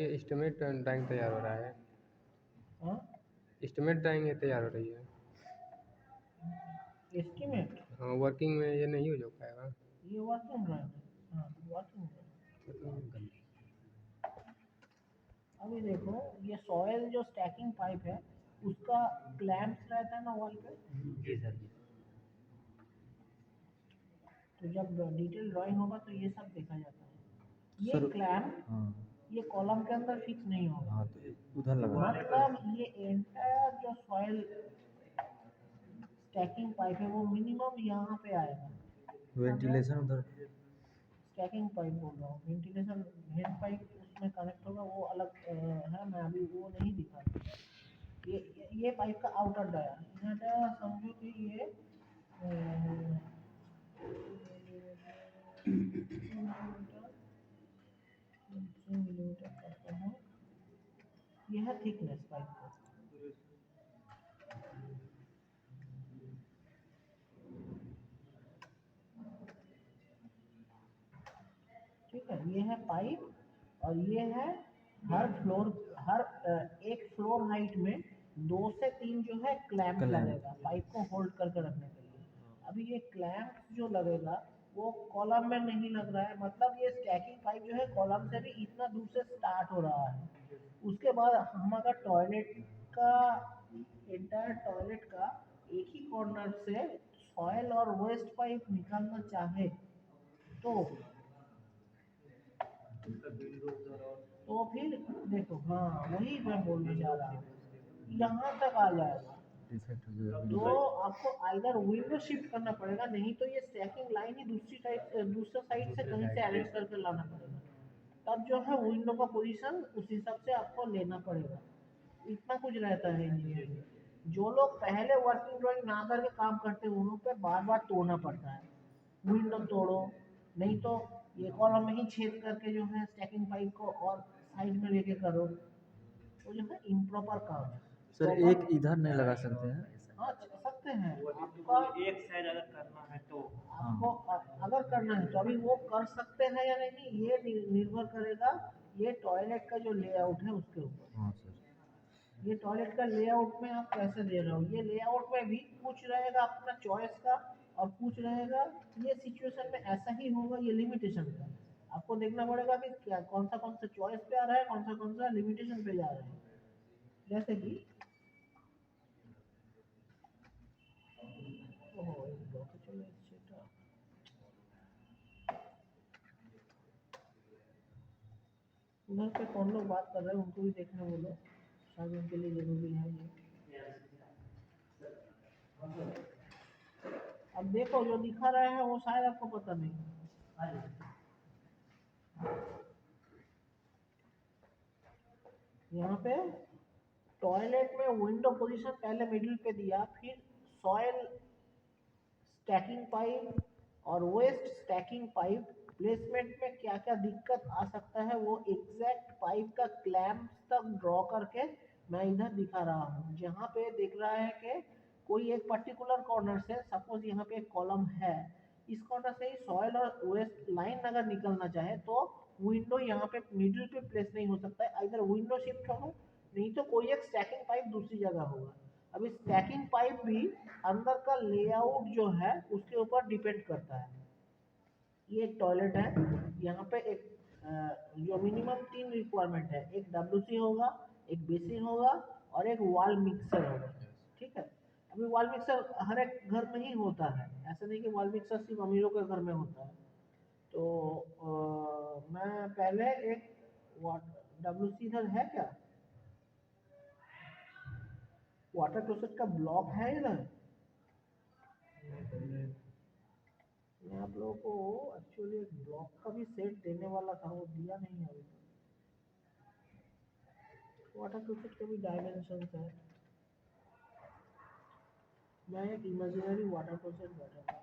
ये estimate drawing तैयार हो रहा है। हाँ एस्टिमेट ड्राइंग ये तैयार हो रही है। एस्टिमेट, हाँ, वर्किंग में ये नहीं हो पाएगा। ये वर्किंग ड्राइंग है। हाँ वर्किंग ड्राइंग। अभी देखो ये सॉयल जो स्टैकिंग पाइप है उसका क्लैंप्स रहता है ना वॉल पे। जी सर। तो जब डिटेल ड्राइंग होगा तो ये सब देखा जाता है। ये सर क्लैंप हाँ ये कॉलम के अंदर फिक्स नहीं होगा। हाँ, तो उधर लगा मतलब ये एंटायर जो सॉइल स्टैकिंग पाइप है वो मिनिमम यहाँ पे आएगा। वेंटिलेशन उधर। स्टैकिंग पाइप बोल रहा हूँ, वेंटिलेशन हेड पाइप उसमें कनेक्ट होगा वो अलग है, मैं अभी वो नहीं दिखा। ये पाइप का आउटर डाया यहाँ समझो कि ये मिलीमीटर करता हूँ, यह है थिकनेस पाइप का। ठीक है, ये है पाइप और ये है हर फ्लोर, हर एक फ्लोर हाइट में 2 से 3 जो है क्लैंप लगेगा पाइप को होल्ड करके रखने के लिए। अभी ये क्लैंप जो लगेगा वो कॉलम में नहीं लग रहा है, मतलब ये स्टैकिंग पाइप जो है कॉलम से भी इतना दूर से स्टार्ट हो रहा है। उसके बाद हम अगर टॉयलेट का एंटायर टॉयलेट का एक ही कॉर्नर से सॉयल और वेस्ट पाइप निकालना चाहे तो फिर देखो, हाँ वही मैं बोलने जा रहा हूँ, यहाँ तक आ जाएगा। तो आपको आइदर विंडो शिफ्ट करना पड़ेगा, नहीं तो ये स्टैकिंग लाइन ही दूसरा साइड से कहीं से अरेंज करके लाना पड़ेगा। तब जो है विंडो का पोजीशन उस हिसाब से आपको लेना पड़ेगा। इतना कुछ रहता है इंजीनियरिंग में। जो लोग पहले वर्किंग ड्राइंग ना करके काम करते हैं उन पे बार बार तोड़ना पड़ता है। विंडो तोड़ो, नहीं तो ये कॉलम में ही छेद करके जो है स्टैकिंग पाइप को और साइड में लेके करो, वो जो है इम्प्रॉपर काम है। सर एक इधर नहीं लगा सकते हैं? हाँ सकते हैं, आपका एक साइड अगर करना है तो आपको अगर करना है तो अभी वो कर सकते हैं या नहीं ये निर्भर करेगा ये टॉयलेट का जो लेआउट है उसके ऊपर। हाँ सर। ये टॉयलेट का लेआउट में आप कैसे दे रहे हो, ये लेआउट में भी कुछ रहेगा अपना चॉइस का और कुछ रहेगा ये सिचुएशन में ऐसा ही होगा, ये लिमिटेशन का। आपको देखना पड़ेगा कि क्या कौन सा चॉइस पे आ रहा है, कौन सा लिमिटेशन पे जा रहा है। जैसे कि ओहो एक ब्लॉक चलो सेटा, उधर पे कौन लोग बात कर रहे हैं उनको भी देखने बोलो, शायद उनके लिए जरूरी है ये। अब देखो जो दिखा रहे हैं वो शायद आपको पता नहीं। यहाँ पे टॉयलेट में विंडो पोजीशन पहले मिडिल पे दिया, फिर सॉयल स्टैकिंग पाइप और वेस्ट स्टैकिंग पाइप प्लेसमेंट में क्या क्या दिक्कत आ सकता है वो एग्जैक्ट पाइप का क्लैंप तक ड्रॉ करके मैं इधर दिखा रहा हूँ। जहाँ पे दिख रहा है कि कोई एक पर्टिकुलर कॉर्नर से सपोज यहाँ पे एक कॉलम है, इस कॉर्नर से ही सॉयल और वेस्ट लाइन अगर निकलना चाहे तो विंडो यहाँ पे मिडिल पे प्लेस नहीं हो सकता है, इधर विंडो शिफ्ट होगा, नहीं तो कोई एक स्टैकिंग पाइप दूसरी जगह होगा। अब इस स्टैकिंग पाइप भी अंदर का लेआउट जो है उसके ऊपर डिपेंड करता है। ये एक टॉयलेट है, यहाँ पे एक जो मिनिमम 3 रिक्वायरमेंट है, एक डब्ल्यूसी होगा, एक बेसिन होगा और एक वॉल मिक्सर होगा। ठीक है, अभी वॉल मिक्सर हर एक घर में ही होता है, ऐसा नहीं कि वॉल मिक्सर सिर्फ अमीरों के घर में होता है। तो मैं पहले एक डब्ल्यूसी इधर है क्या, वाटर क्लोसेट का ब्लॉक है इधर। मैं आप लोगों को एक्चुअली एक ब्लॉक का भी सेट देने वाला था, वो दिया नहीं है अभी तक। वाटर क्लोसेट के भी डायमेंशंस है, मैं एक इमेजिनरी वाटर क्लोसेट बैठा था।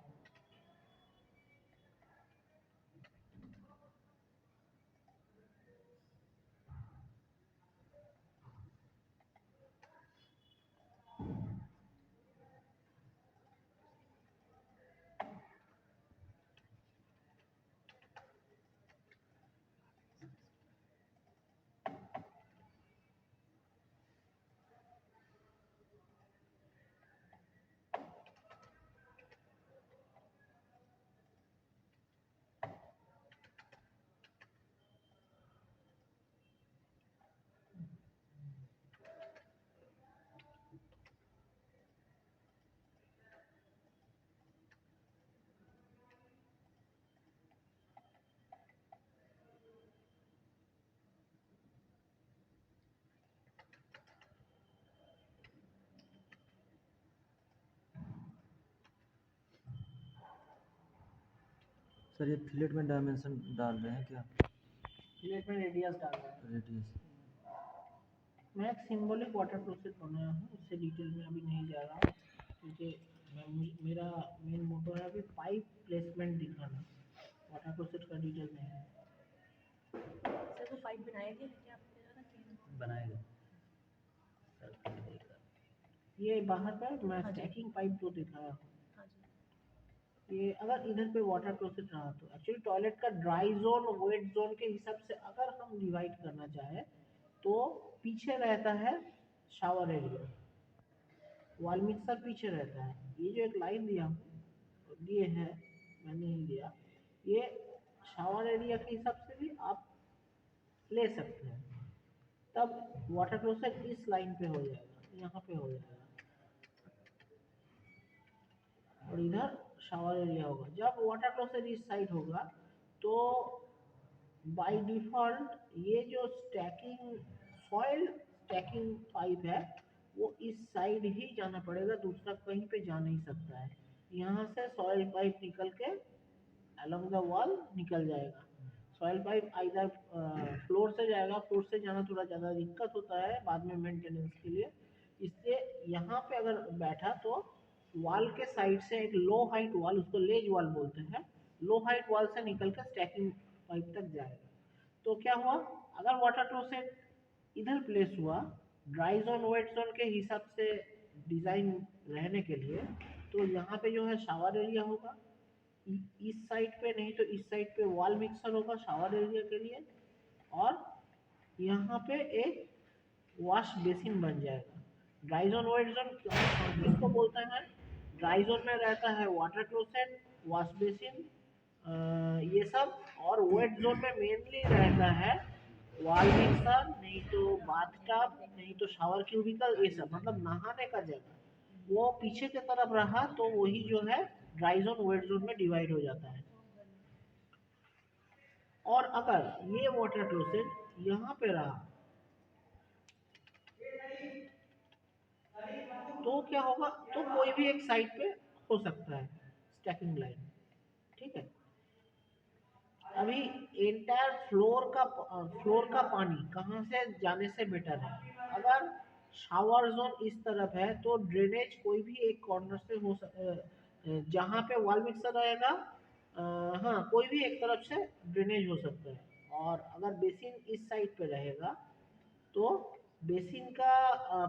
सर ये फिलेट में डायमेंशन डाल रहे हैं क्या? फिलेट में रेडियस डाल रहा है। रेडियस। मैं एक सिंबॉलिक वाटर प्रोसेस बनाया हूँ, इससे डिटेल में अभी नहीं जा रहा हूँ, क्योंकि मेरा मेन मोटो है अभी पाइप प्लेसमेंट दिखाना, वाटर प्रोसेस का डिटेल नहीं है। सर वो पाइप बनाए थे क्या आपके द्वारा कि बनाएगा। ये बाहर का मैं हाँ जी। स्टैकिंग पाइप जो दिखाया हूँ, हाँ जी। ये अगर इधर पे वाटर प्रोसेस रहा तो एक्चुअली टॉयलेट का ड्राई जोन वेट जोन के हिसाब से अगर हम डिवाइड करना चाहें तो पीछे रहता है शावर एरिया, वॉल मिक्सर पीछे रहता है। ये जो एक लाइन दिया हूँ दिए है, मैंने नहीं दिया, ये शावर एरिया के हिसाब से भी आप ले सकते हैं। तब वाटर क्लोसेट इस लाइन पे हो जाएगा, यहाँ पे हो जाएगा, और इधर शावर एरिया होगा। जब वाटर क्लोसेट इस साइड होगा तो बाय डिफॉल्ट ये जो स्टैकिंग सॉइल स्टैकिंग पाइप है वो इस साइड ही जाना पड़ेगा, दूसरा कहीं पे जा नहीं सकता है। यहाँ से सॉइल पाइप निकल के अलोंग द वॉल निकल जाएगा। सॉइल पाइप आइदर फ्लोर से जाएगा, फ्लोर से जाना थोड़ा ज़्यादा दिक्कत होता है बाद में मेंटेनेंस के लिए, इससे यहाँ पे अगर बैठा तो वॉल के साइड से एक लो हाइट वॉल, उसको लेज वॉल बोलते हैं, लो हाइट वॉल से निकल कर स्टैकिंग पाइप तक जाएगा। तो क्या हुआ, अगर वाटर क्लोसेट इधर प्लेस हुआ ड्राई जोन वेट जोन के हिसाब से डिज़ाइन रहने के लिए, तो यहाँ पे जो है शावर एरिया होगा, इस साइड पे नहीं तो इस साइड पे वॉल मिक्सर होगा शावर एरिया के लिए, और यहाँ पे एक वॉश बेसिन बन जाएगा। ड्राई जोन वेट जोन किसको बोलते हैं, ड्राई जोन में रहता है वाटर क्लोसेट, वॉश बेसिन, ये सब, और वेट जोन में मेनली रहता है वॉल मिक्सर, नहीं तो बाथटब, नहीं तो शावर क्यूबिकल, ये सब मतलब नहाने का जगह। वो पीछे की तरफ रहा तो वही जो है ड्राई जोन वेट जोन में डिवाइड हो जाता है। और अगर ये वाटर क्लोसेट यहाँ पे रहा तो क्या होगा, तो कोई भी एक साइड पे हो सकता है स्टैकिंग लाइन, ठीक है। अभी एंटायर फ्लोर का पानी कहाँ से जाने से बेटर है, अगर शावर जोन इस तरफ है तो ड्रेनेज कोई भी एक कॉर्नर से हो जहाँ पे वॉल मिक्सर रहेगा, हाँ कोई भी एक तरफ से ड्रेनेज हो सकता है। और अगर बेसिन इस साइड पे रहेगा तो बेसिन का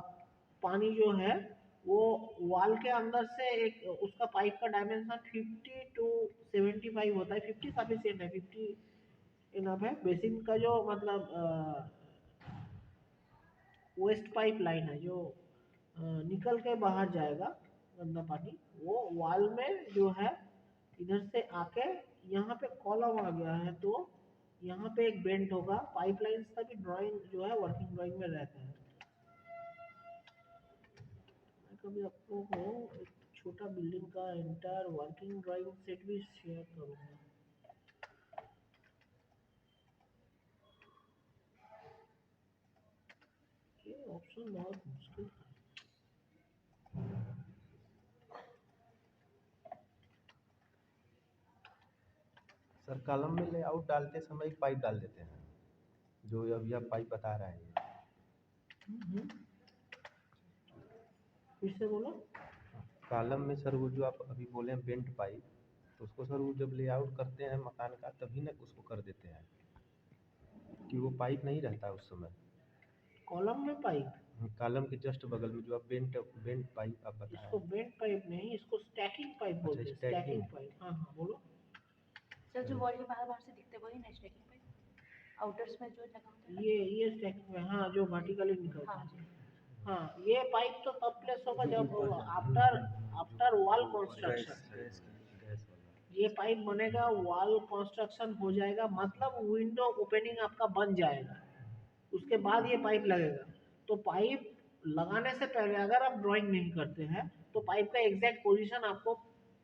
पानी जो है वो वॉल के अंदर से एक उसका पाइप का डायमेंशन 50 टू 75 होता है, 50 सफिशिएंट है, 50 इनफ है। बेसिन का जो मतलब वेस्ट पाइप लाइन है जो निकल के बाहर जाएगा गंदा पानी, वो वॉल में जो है इधर से आके यहाँ पे कॉलम आ गया है तो यहाँ पे एक बेंट होगा। पाइपलाइंस का भी ड्राइंग जो है वर्किंग ड्राइंग में रहता है। मैं कभी आपको एक छोटा बिल्डिंग का एंटायर वर्किंग ड्राइंग सेट भी शेयर करूँगा। ये ऑप्शन बहुत मुश्किल है। सर कॉलम में लेआउट डालते समय एक पाइप डाल देते हैं, जो अभी आप पाइप बता रहे हैं। फिर से बोलो। कॉलम में सर वो जो आप अभी बोले हैं बेंट पाइप, तो उसको सर वो जब लेआउट करते हैं मकान का तभी ना उसको कर देते हैं कि वो पाइप नहीं रहता उस समय कॉलम में पाइप, कॉलम के जस्ट बगल में जो आप बेंट पाइप आप बता रहे इसको हैं। बेंट पाइप नहीं, इसको स्टैकिंग पाइप बोलते हैं। स्टैकिंग। स्टैकिंग पाइप, हाँ हाँ बोलो। सर जो वॉल के बाहर से दिखते वही ना स्टैकिंग पाइप, आउटर्स में जो लगा होता है। ये स्टैकिंग में, हाँ जो वर्टिकली निकलता हाँ है। जी। हाँ ये पाइप तो तब प्लेस होगा जो जब ऊपर है। आफ्टर वॉल कंस्ट्रक्शन, गैस वाला। ये पाइप बनेगा, वॉल कंस्ट्रक्शन हो जाएगा, मतलब विंडो ओपनिंग आपका बन जाएगा, उसके बाद ये पाइप लगेगा। तो पाइप लगाने से पहले अगर आप ड्राइंग नहीं करते हैं तो पाइप का एग्जैक्ट पोजीशन आपको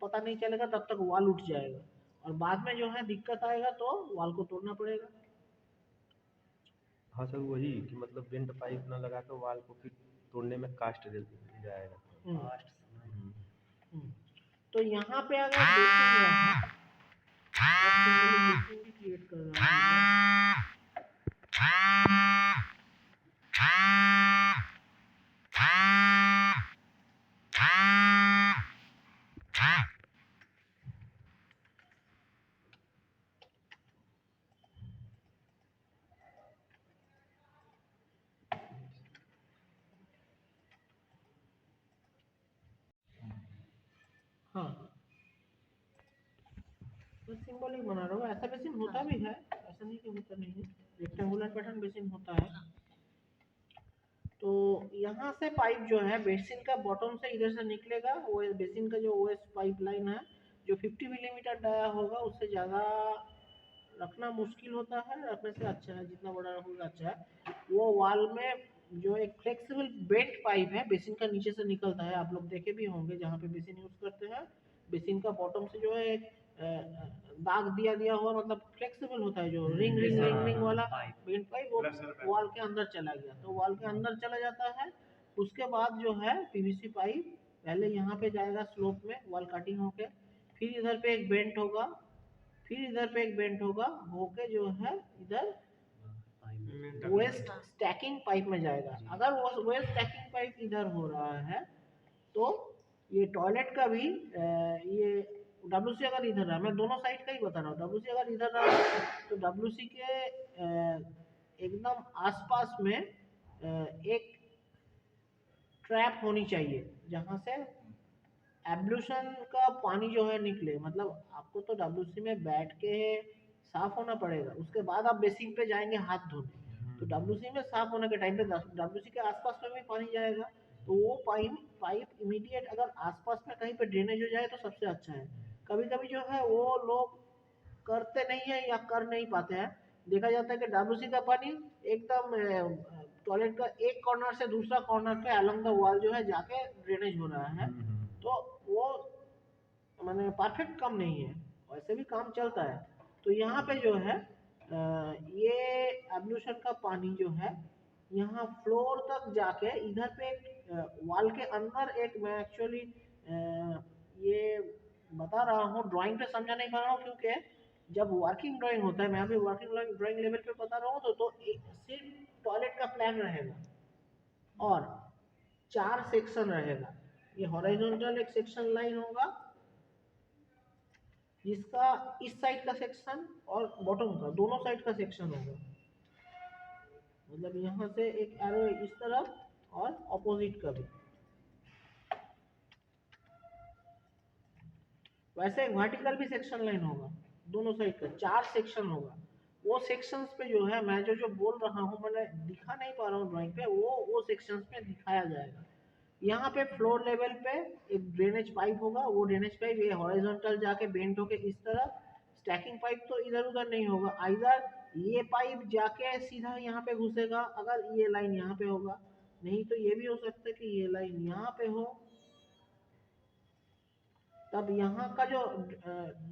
पता नहीं चलेगा, तब तक वॉल उठ जाएगा और बाद में जो है दिक्कत आएगा तो वॉल को तोड़ना पड़ेगा। हाँ सर वही कि मतलब बेंट पाइप ना लगा कर वाल को फिर तोड़ने में कास्ट जाएगा। हम्म। तो यहाँ पे अगर बेसिन रहा भी क्रिएट कर रहा है। हाँ, तो सिंबल ही बना रहा हूँ। ऐसा बेसिन होता भी है, ऐसा नहीं कि होता नहीं है, रेक्टेंगुलर पैटर्न बेसिन होता है। तो यहाँ से पाइप जो है बेसिन का बॉटम से इधर से निकलेगा, वो बेसिन का जो ओएस पाइप लाइन है जो 50 मिलीमीटर डाया होगा, उससे ज़्यादा रखना मुश्किल होता है, रखने से अच्छा है, जितना बड़ा होगा अच्छा है। वो वॉल में जो एक फ्लेक्सिबल बेंट पाइप है बेसिन का नीचे से निकलता है, आप लोग देखे भी होंगे जहाँ पे बेसिन यूज करते हैं, बेसिन का बॉटम से जो है एक दाग दिया हुआ, मतलब फ्लेक्सिबल होता है, जो रिंग वाला बेंट पाइप, वो वॉल के अंदर चला गया तो वॉल के अंदर चला जाता है। उसके बाद जो है पीवीसी पाइप पहले यहाँ पे जाएगा स्लोप में वॉल कटिंग होके, फिर इधर पे एक बेंट होगा, फिर इधर पे एक बेंट होगा, होके जो है इधर वेस्ट स्टैकिंग पाइप में जाएगा। अगर वो वेस्ट स्टैकिंग पाइप इधर हो रहा है तो ये टॉयलेट का भी ये डब्ल्यूसी अगर इधर रहा, मैं दोनों साइड का ही बता रहा हूँ, डब्ल्यूसी अगर इधर रहा तो डब्ल्यूसी के एकदम आसपास में एक ट्रैप होनी चाहिए जहाँ से एब्लूशन का पानी जो है निकले। मतलब आपको तो डब्ल्यूसी में बैठ के साफ होना पड़ेगा, उसके बाद आप बेसिन पे जाएंगे हाथ धोने, तो डब्ल्यूसी में साफ होने के टाइम पे डब्ल्यूसी के आसपास में भी पानी जाएगा, तो वो पाइप इमीडिएट अगर आसपास में कहीं पे ड्रेनेज हो जाए तो सबसे अच्छा है। कभी कभी जो है वो लोग करते नहीं है या कर नहीं पाते हैं, देखा जाता है कि डब्ल्यूसी का पानी एकदम टॉयलेट का एक कॉर्नर से दूसरा कॉर्नर पे अलोंग द वॉल जो है जाके ड्रेनेज हो रहा है, तो वो मैंने परफेक्ट काम नहीं है, वैसे भी काम चलता है। तो यहाँ पे जो है ये एब्लूशन का पानी जो है यहाँ फ्लोर तक जाके इधर पे एक वॉल के अंदर एक, मैं एक्चुअली ये बता रहा हूँ, ड्राइंग पे समझा नहीं पा रहा हूँ क्योंकि जब वर्किंग ड्राइंग होता है, मैं अभी वर्किंग ड्राइंग लेवल पे बता रहा हूँ, तो सिर्फ टॉयलेट का प्लान रहेगा और 4 सेक्शन रहेगा। ये हॉरिजॉन्टल एक सेक्शन लाइन होगा जिसका इस साइड का सेक्शन और बॉटम का दोनों साइड का सेक्शन होगा, मतलब यहाँ से एक एरो इस तरफ और ऑपोजिट का भी। वैसे वर्टिकल भी सेक्शन लाइन होगा, दोनों साइड का 4 सेक्शन होगा। वो सेक्शंस पे जो है मैं जो बोल रहा हूँ, मैंने दिखा नहीं पा रहा हूँ ड्राइंग पे, वो सेक्शंस में दिखाया जाएगा। यहाँ पे फ्लोर लेवल पे एक ड्रेनेज पाइप होगा, वो ड्रेनेज पाइप ये हॉरिजॉन्टल जाके बेंट होके इस तरफ, स्टैकिंग पाइप तो इधर उधर नहीं होगा, आइदर ये पाइप जाके सीधा यहाँ पे घुसेगा अगर ये लाइन यहाँ पे होगा, नहीं तो ये भी हो सकता है कि ये लाइन यहाँ पे हो, तब यहाँ का जो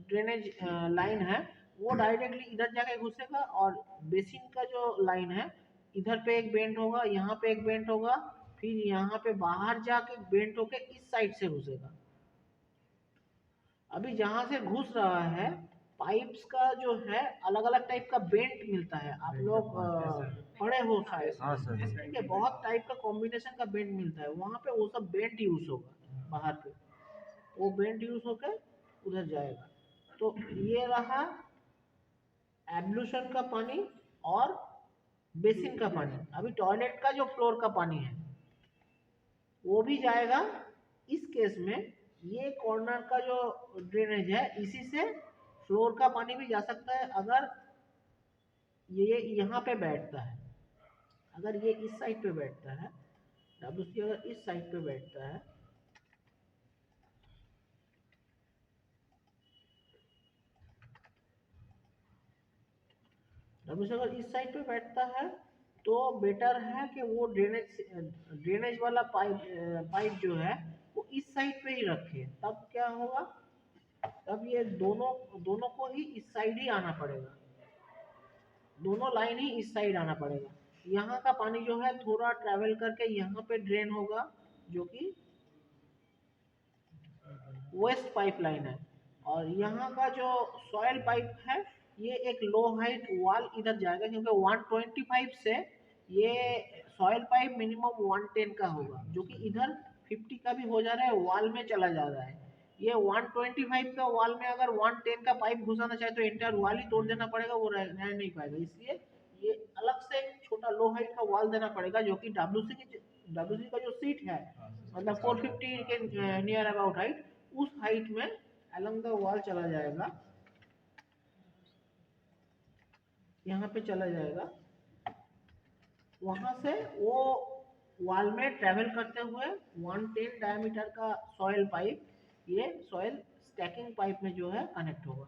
ड्रेनेज लाइन है वो डायरेक्टली इधर जाके घुसेगा, और बेसिन का जो लाइन है इधर पे एक बेंट होगा, यहाँ पे एक बेंट होगा, फिर यहाँ पे बाहर जाके बेंट होके इस साइड से घुसेगा। अभी जहां से घुस रहा है पाइप्स का जो है अलग अलग टाइप का बेंट मिलता है, आप लोग पढ़े हो शायद, हाँ सर। ठीक है, बहुत टाइप का कॉम्बिनेशन का बेंट मिलता है, वहां पे वो सब बेंट यूज होगा, बाहर पे वो बेंट यूज होकर उधर जाएगा। तो ये रहा एब्लूशन का पानी और बेसिन का पानी। अभी टॉयलेट का जो फ्लोर का पानी है वो भी जाएगा। इस केस में ये कॉर्नर का जो ड्रेनेज है इसी से फ्लोर का पानी भी जा सकता है, अगर ये यहाँ पे बैठता है, अगर ये इस साइड पे बैठता है, डब्ल्यूसी अगर इस साइड पे बैठता है, डब्ल्यूसी अगर इस साइड पे बैठता है तो बेटर है कि वो ड्रेनेज वाला पाइप जो है वो इस साइड पे ही रखे, तब क्या होगा, तब ये दोनों को ही इस साइड ही आना पड़ेगा, दोनों लाइन ही इस साइड आना पड़ेगा। यहाँ का पानी जो है थोड़ा ट्रैवल करके यहाँ पे ड्रेन होगा, जो कि वेस्ट पाइप लाइन है, और यहाँ का जो सॉयल पाइप है ये एक लो हाइट वॉल इधर जाएगा, क्योंकि 125 से ये सॉयल पाइप मिनिमम 110 का होगा, जो कि इधर 50 का भी हो जा रहा है, वॉल में चला जा रहा है। ये 125 का वॉल में अगर 110 का पाइप घुसाना चाहे तो एंटायर वॉल ही तोड़ देना पड़ेगा, वो रह नहीं पाएगा। इसलिए ये अलग से एक छोटा लो हाइट का वॉल देना पड़ेगा, जो कि डब्ल्यूसी का जो सीट है मतलब 450 के नियर अबाउट हाइट, उस हाइट में अलॉन्ग द वॉल चला जाएगा, यहाँ पे चला जाएगा। वहां से वो वॉल में ट्रेवल करते हुए 110 डायमीटर का सॉइल पाइप ये सॉइल स्टैकिंग पाइप में जो है कनेक्ट होगा,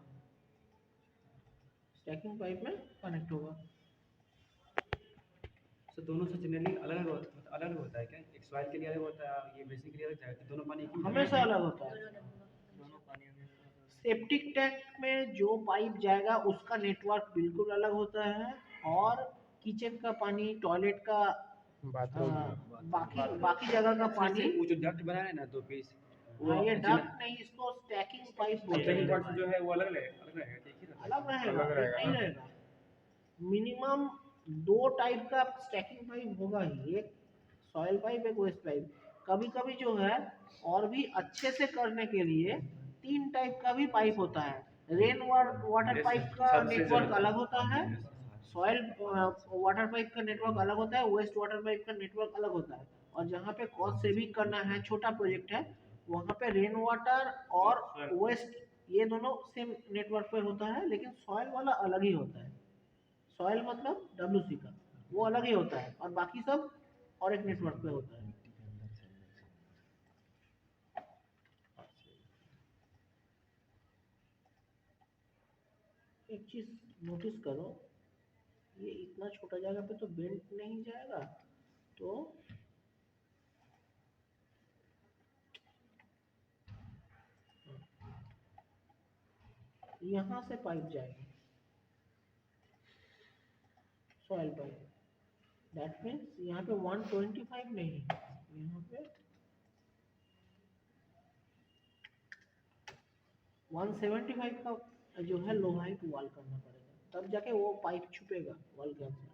स्टैकिंग पाइप में कनेक्ट होगा। सर दोनों से जनरली अलग होता है क्या? एक सॉइल के लिए अलग होता है, ये बेसिन के लिए अलग जाएगा, तो दोनों पानी एक ही में हमेशा अलग होता है। दोनों पानी हमेशा सेप्टिक टैंक में जो पाइप जाएगा उसका नेटवर्क बिल्कुल अलग होता है, और किचन का पानी, टॉयलेट का, बाथरूम बाकी जगह का पानी, वो जो डक्ट बना है ना 2 पीस, ये डक्ट नहीं, इसको स्टैकिंग पाइप बोलते सेकंड हैं। पार्ट जो है वो अलग रहेगा, ठीक है ना? अलग रहेगा, अलग रहेगा नहीं ना? रहेगा। मिनिमम 2 टाइप का स्टैकिंग पाइप होगा ही, एक सॉइल पाइप, एक वेस्ट पाइप। कभी कभी जो है और भी अच्छे से करने के लिए 3 टाइप का भी पाइप होता है। रेन वाटर पाइप का नेटवर्क अलग होता है, सॉइल वाटर पाइप का नेटवर्क अलग होता है, वेस्ट वाटर पाइप का नेटवर्क अलग होता है। और जहाँ पे कॉस्ट सेविंग करना है, छोटा प्रोजेक्ट है, वहाँ पे रेन वाटर और वेस्ट ये दोनों सेम नेटवर्क पे होता है, लेकिन सॉइल वाला अलग ही होता है। सॉइल मतलब डब्ल्यूसी का वो अलग ही होता है, और बाकी सब और एक नेटवर्क पे होता है। एक चीज नोटिस करो, ये इतना छोटा जगह पे तो बेंड नहीं जाएगा, तो यहाँ से पाइप जाएगा, सॉइल पाइप। दैट मीन्स यहाँ पे 125 नहीं, यहाँ पे 175 का जो है लो हाइट वॉल करना पड़ेगा, तब जाके वो पाइप छुपेगा वॉल के अंदर।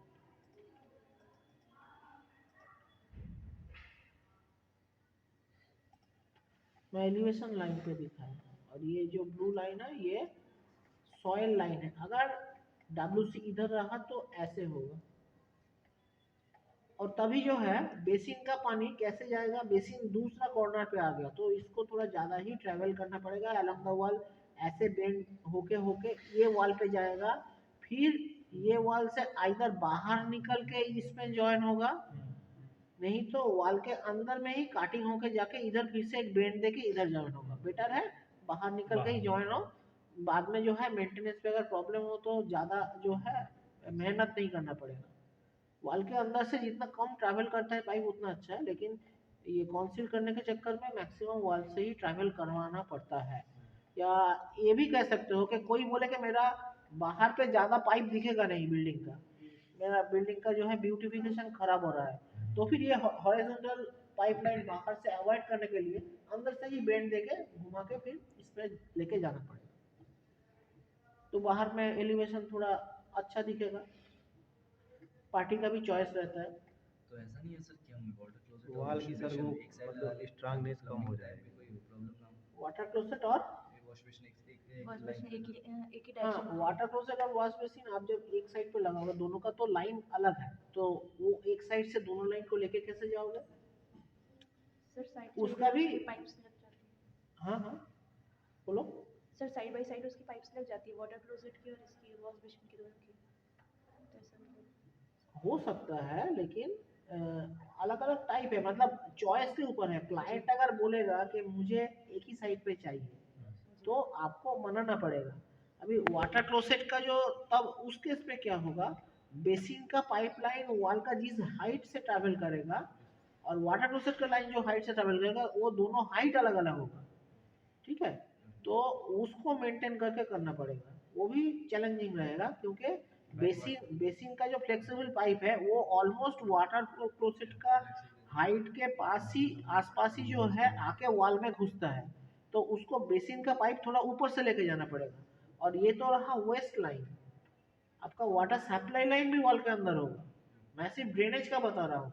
मैं एलिवेशन लाइन पे दिखाया, और ये जो ब्लू लाइन है ये सॉइल लाइन है। अगर डब्ल्यूसी इधर रहा तो ऐसे होगा, और तभी जो है बेसिन का पानी कैसे जाएगा, बेसिन दूसरा कॉर्नर पे आ गया तो इसको थोड़ा ज़्यादा ही ट्रैवल करना पड़ेगा अलोंग द वॉल, ऐसे बेंड होके होके ये वॉल पे जाएगा, फिर ये वॉल से आइदर बाहर निकल के इसमें ज्वाइन होगा, नहीं तो वॉल के अंदर में ही काटिंग होके जाके इधर फिर से एक बेंड देके इधर ज्वाइन होगा। बेटर है बाहर निकल के ही ज्वाइन हो, बाद में जो है मेंटेनेंस पे अगर प्रॉब्लम हो तो ज़्यादा जो है मेहनत नहीं करना पड़ेगा। वॉल के अंदर से जितना कम ट्रैवल करता है पाइप उतना अच्छा है, लेकिन ये कॉन्सील करने के चक्कर में मैक्सिमम वॉल से ही ट्रैवल करवाना पड़ता है। या ये भी कह सकते हो कि कोई बोले कि मेरा बाहर पे ज़्यादा पाइप दिखेगा नहीं बिल्डिंग का, मेरा बिल्डिंग का जो है ब्यूटिफिकेशन खराब हो रहा है, तो फिर ये हॉरिजॉन्टल पाइपलाइन बाहर से अवॉइड करने के लिए अंदर से ही बेंड देके घुमा के फिर इस पे लेके जाना पड़ेगा, तो बाहर में एलिवेशन थोड़ा अच्छा दिखेगा। पार्टी का भी चॉइस रहता है। तो ऐसा नहीं है सर कि हम वाटर क्लोजेट वॉल की सर वो मतलब स्ट्रांगनेस कम हो जाएगी। कोई प्रॉब्लम ना हो। वाटर क्लोसेट और वॉश बेसिन वॉश बेसिन एक ही हाँ, डायरेक्शन वाटर क्लोसेट और वॉश बेसिन आप जब एक साइड पे लगाओगे, दोनों का तो लाइन अलग है, तो वो एक साइड से दोनों लाइन को लेके कैसे जाओगे? सर साइड उसका भी पाइप्स लग जाती है। हाँ हाँ बोलो। सर साइड बाय साइड उसकी पाइप्स लग जाती है, वाटर क्लोजेट की और इसकी वॉश बेसिन की, दोनों की। तो ऐसा मतलब हो सकता है, लेकिन अलग अलग टाइप है, मतलब चॉइस के ऊपर है। क्लाइंट अगर बोलेगा कि मुझे एक ही साइड पे चाहिए तो आपको मनाना पड़ेगा। अभी वाटर क्लोसेट का जो तब उस केस पे क्या होगा, बेसिन का पाइपलाइन वॉल का जिस हाइट से ट्रैवल करेगा और वाटर क्लोसेट का लाइन जो हाइट से ट्रैवल करेगा, वो दोनों हाइट अलग अलग होगा, ठीक है? तो उसको मेंटेन करके करना पड़ेगा, वो भी चैलेंजिंग रहेगा, क्योंकि बेसिन का जो फ्लेक्सिबल पाइप है वो ऑलमोस्ट वाटर क्लोसेट का हाइट के पास ही आसपास ही जो है आके वॉल में घुसता है, तो उसको बेसिन का पाइप थोड़ा ऊपर से लेके जाना पड़ेगा। और ये तो रहा वेस्ट लाइन, आपका वाटर सप्लाई लाइन भी वॉल के अंदर होगा। मैं सिर्फ ड्रेनेज का बता रहा हूँ,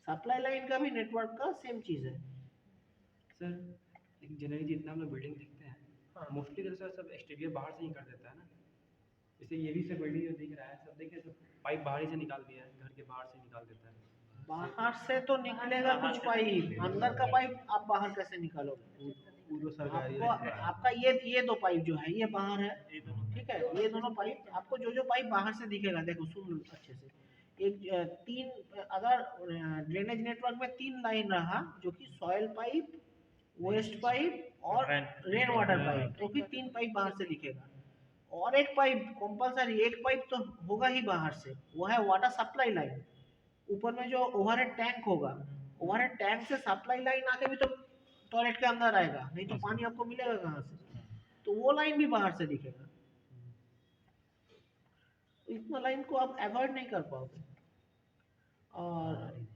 सप्लाई लाइन का भी नेटवर्क का सेम चीज़ है। सर लेकिन जनरली जितना हम लोग बिल्डिंग देखते हैं हाँ। मोस्टली तो सर सब एक्सटीरियर बाहर से ही कर देता है ना। जैसे ये भी सब बिल्डिंग जो दिख रहा है सब देखिए सब पाइप बाहर ही से निकाल दिया है, घर के बाहर से निकाल देता है। बाहर से तो निकलेगा कुछ पाइप, अंदर का पाइप आप बाहर कैसे निकालोगे? वो तो सरकारी आपको आपका ये दो पाइप जो है ये बाहर है, ठीक है, ये दोनों पाइप आपको जो पाइप बाहर से दिखेगा, देखो सुन लो अच्छे से, एक तीन, अगर ड्रेनेज नेटवर्क में 3 लाइन रहा जो कि सॉइल पाइप, वेस्ट पाइप और रेन वाटर पाइप, तो फिर 3 पाइप बाहर से दिखेगा। और एक पाइप कंपलसरी, एक पाइप तो होगा ही बाहर से, वो है वाटर सप्लाई लाइन। ऊपर में जो ओवरहेड टैंक होगा, ओवरहेड टैंक से सप्लाई लाइन आके भी तो टॉयलेट के अंदर आएगा, नहीं तो पानी आपको मिलेगा कहाँ से? तो वो लाइन भी बाहर से दिखेगा। इतना लाइन को आप अवॉइड नहीं कर पाओगे। और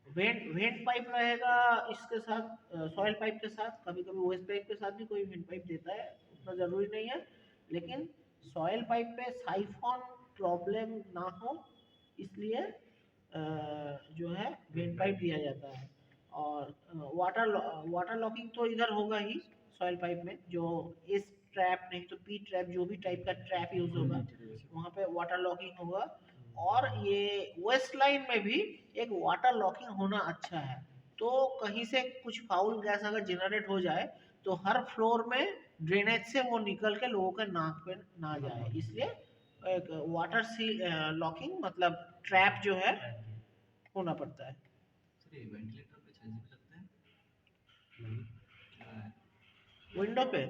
वेंट पाइप रहेगा इसके साथ, सॉइल पाइप के साथ, कभी कभी वेस्ट पाइप के साथ भी कोई वेंट पाइप देता है, उतना ज़रूरी नहीं है। लेकिन सॉइल पाइप पे साइफॉन प्रॉब्लम ना हो इसलिए जो है वेंट पाइप दिया जाता है। और वाटर लॉकिंग तो इधर होगा ही सॉइल पाइप में, जो इस ट्रैप नहीं तो पी ट्रैप, जो भी टाइप का ट्रैप यूज होगा वहाँ पे वाटर लॉकिंग होगा। और ये वेस्ट लाइन में भी एक वाटर लॉकिंग होना अच्छा है, तो कहीं से कुछ फाउल गैस अगर जनरेट हो जाए तो हर फ्लोर में ड्रेनेज से वो निकल के लोगों के नाक पे ना जाए, इसलिए एक वाटर सी लॉकिंग मतलब ट्रैप जो है होना पड़ता है। वेंटिलेटर पे छज्जे पे लगता है विंडो पे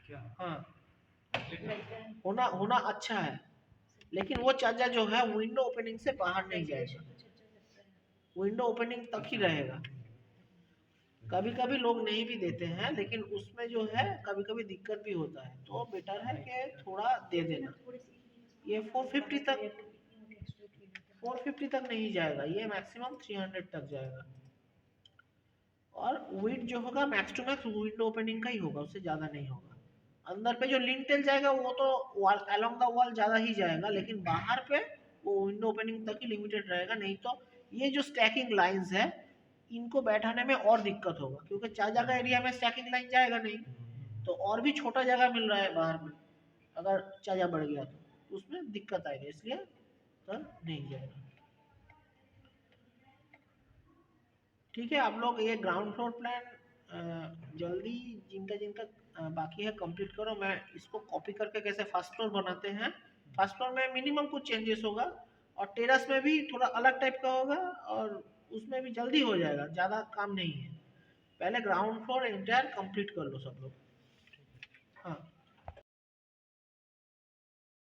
क्या हाँ होना अच्छा है, लेकिन वो छज्जा जो है विंडो ओपनिंग से बाहर नहीं जाएगा, विंडो ओपनिंग तक ही रहेगा। कभी कभी लोग नहीं भी देते हैं, लेकिन उसमें जो है कभी कभी दिक्कत भी होता है, तो बेटर है कि थोड़ा दे देना। ये 450 तक नहीं जाएगा, ये मैक्सिमम 300 तक जाएगा। और विड्थ जो होगा max to max window opening का ही होगा, उससे ज़्यादा नहीं होगा। अंदर पे जो लिंटेल जाएगा वो तो वॉल अलोंग द वॉल ज़्यादा ही जाएगा, लेकिन बाहर पे वो विंडो ओपनिंग तक ही लिमिटेड रहेगा। नहीं तो ये जो स्टैकिंग लाइंस है इनको बैठाने में और दिक्कत होगा, क्योंकि 4 जगह एरिया में स्टैकिंग लाइन जाएगा नहीं, तो और भी छोटा जगह मिल रहा है बाहर में, अगर चार्जा बढ़ गया तो उसमें दिक्कत आएगी, इसलिए तो नहीं जाएगा। ठीक है, आप लोग ये ग्राउंड फ्लोर प्लान जल्दी जिनका बाकी है कंप्लीट करो। मैं इसको कॉपी करके कैसे फर्स्ट फ्लोर बनाते हैं, फर्स्ट फ्लोर में मिनिमम कुछ चेंजेस होगा, और टेरेस में भी थोड़ा अलग टाइप का होगा, और उसमें भी जल्दी हो जाएगा, ज़्यादा काम नहीं है। पहले ग्राउंड फ्लोर एंटायर कंप्लीट कर लो सब लोग। हाँ।